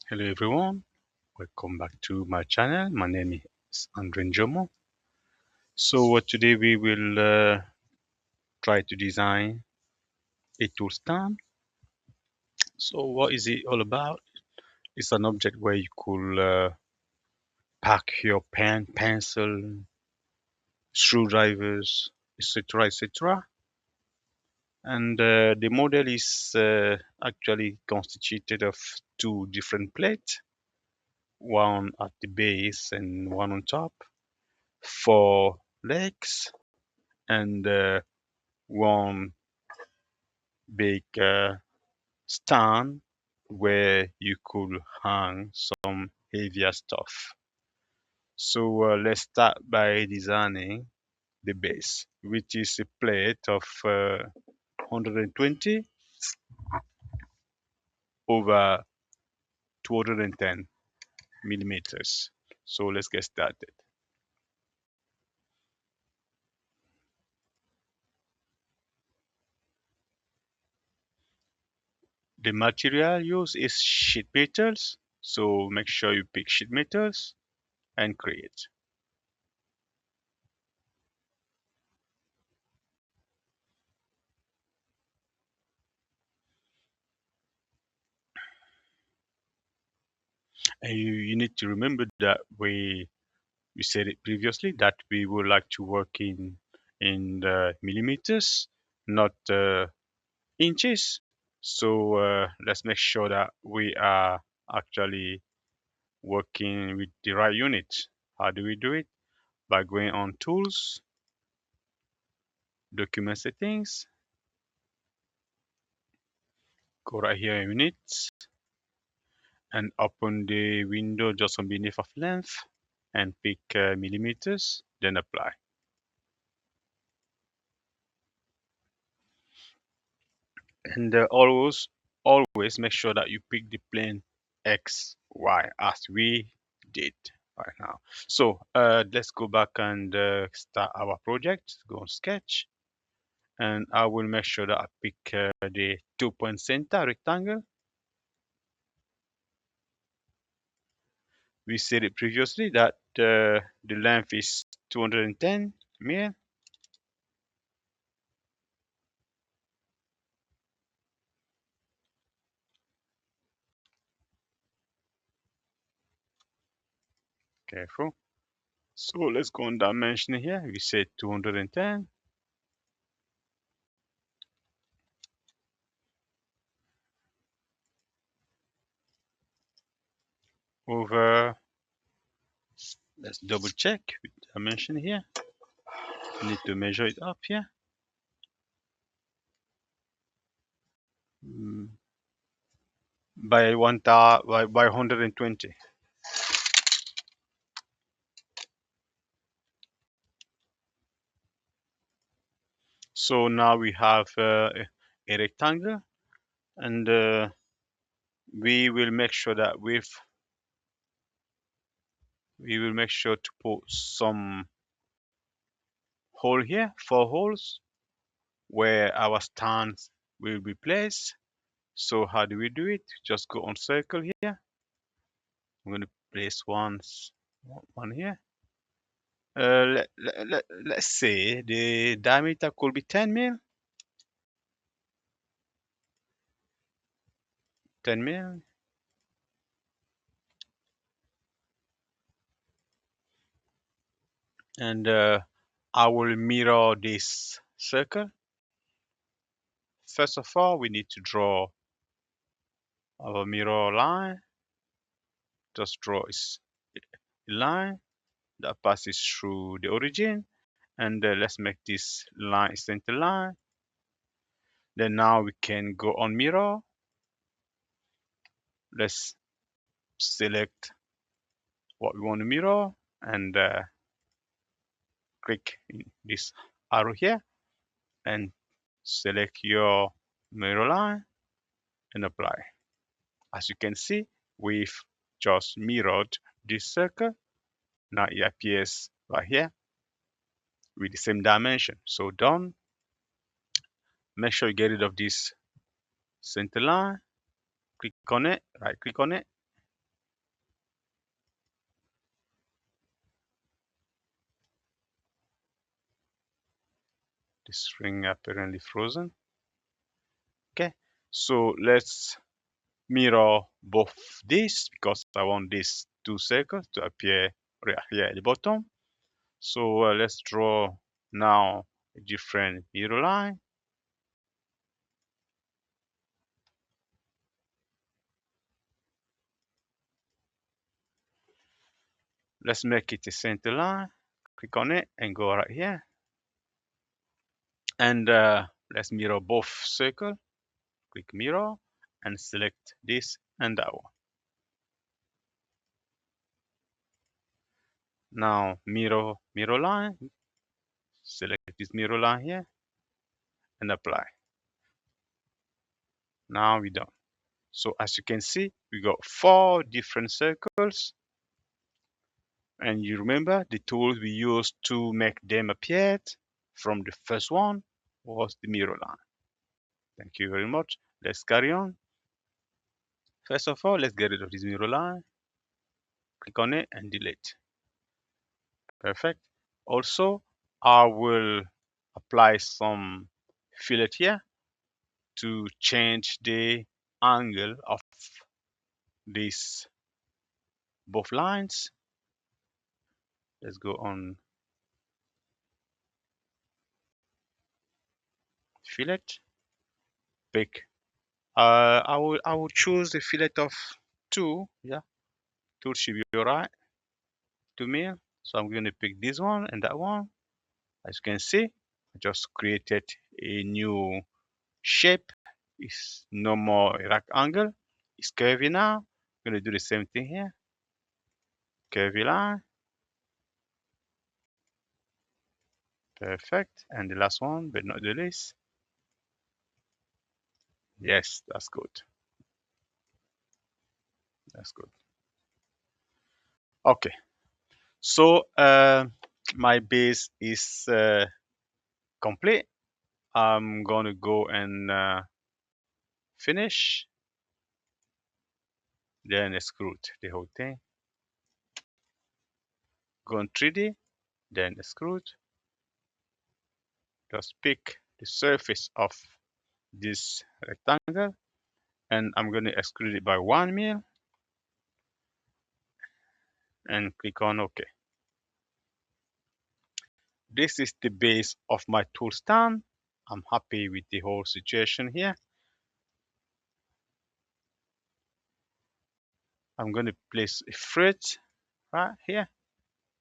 Hello everyone, welcome back to my channel. My name is Andre Njomo. So today we will try to design a tool stand. So what is it all about? It's an object where you could pack your pen, pencil, screwdrivers, etc., etc. And the model is actually constituted of two different plates, one at the base and one on top, four legs, and one big stand where you could hang some heavier stuff. So let's start by designing the base, which is a plate of 120 over 210 millimeters. So let's get started. The material used is sheet metals, so make sure you pick sheet metals and create. And you need to remember that we said it previously that we would like to work in the millimeters, not inches. So let's make sure that we are actually working with the right unit. How do we do it? By going on Tools, Document Settings, go right here in Units, and open the window just on beneath of length, and pick millimeters, then apply. And always make sure that you pick the plane X, Y as we did right now. So let's go back and start our project. Go on Sketch, and I will make sure that I pick the 2-point center rectangle. We said it previously that the length is 210 mm. Careful. So let's go on dimension here. We said 210 over. Let's double check with dimension here. Need to measure it up here. Mm, by 120. So now we have a rectangle, and we will make sure that we will make sure to put some hole here, 4 holes, where our stands will be placed. So how do we do it? Just go on circle here. I'm going to place one here. Let's say the diameter could be 10 mil. 10 mil. And I will mirror this circle. First of all, we need to draw our mirror line. Just draw a line that passes through the origin, and let's make this line a center line. Then now we can go on mirror. Let's select what we want to mirror, and click this arrow here and select your mirror line and apply. As you can see, we've just mirrored this circle. Now it appears right here with the same dimension. So done. Make sure you get rid of this center line. Click on it, right click on it, This ring apparently frozen. Okay, so let's mirror both these because I want these two circles to appear right here at the bottom. So let's draw now a different mirror line. Let's make it a center line. Click on it and go right here. And let's mirror both circles. Click mirror and select this and that one. Now mirror line. Select this mirror line here and apply. Now we're done. So as you can see, we got 4 different circles. And you remember the tools we used to make them appear from the first one was the mirror line. Thank you very much. Let's carry on. First of all, let's get rid of this mirror line. Click on it and delete. Perfect. Also, I will apply some fillet here to change the angle of these both lines. Let's go on fillet. Pick. I will choose the fillet of 2. Yeah, 2 should be alright to me. So I'm going to pick this one and that one. As you can see, I just created a new shape. It's no more a rectangle. It's curvy now. I'm going to do the same thing here. Curvy line. Perfect. And the last one, but not the least. Yes, that's good. That's good. Okay. So my base is complete. I'm gonna go and finish, then extrude the whole thing. Go on 3D, then extrude. Just pick the surface of this rectangle, and I'm gonna extrude it by 1 mil, and click on OK. This is the base of my tool stand. I'm happy with the whole situation here. I'm going to place a thread right here.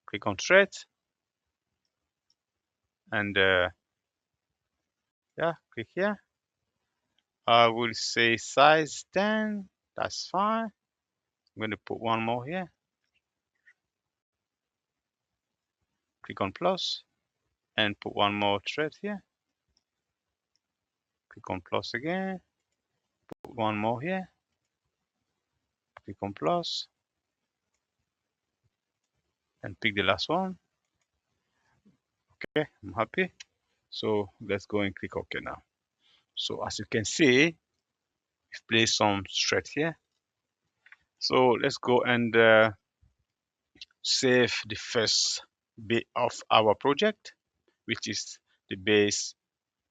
Click on thread, and yeah, click here. I will say size 10. That's fine. I'm going to put one more here. Click on plus and put one more thread here. Click on plus again. Put one more here. Click on plus and pick the last one. Okay, I'm happy. So let's go and click OK now. So as you can see, we've placed some thread here. So let's go and save the first bit of our project, which is the base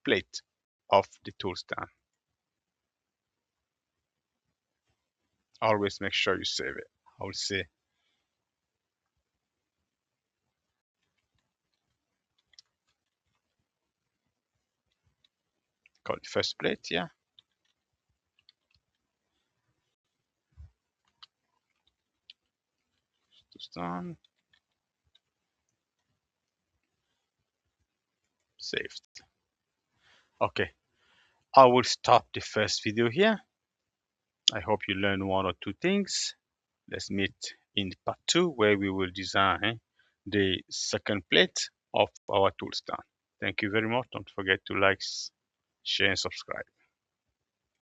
plate of the tool stand. Always make sure you save it. I will say call it first plate, yeah. Tool stand. Saved. Okay, I will stop the first video here. I hope you learned 1 or 2 things. Let's meet in part 2 where we will design the second plate of our tool stand. Thank you very much. Don't forget to like, share, and subscribe.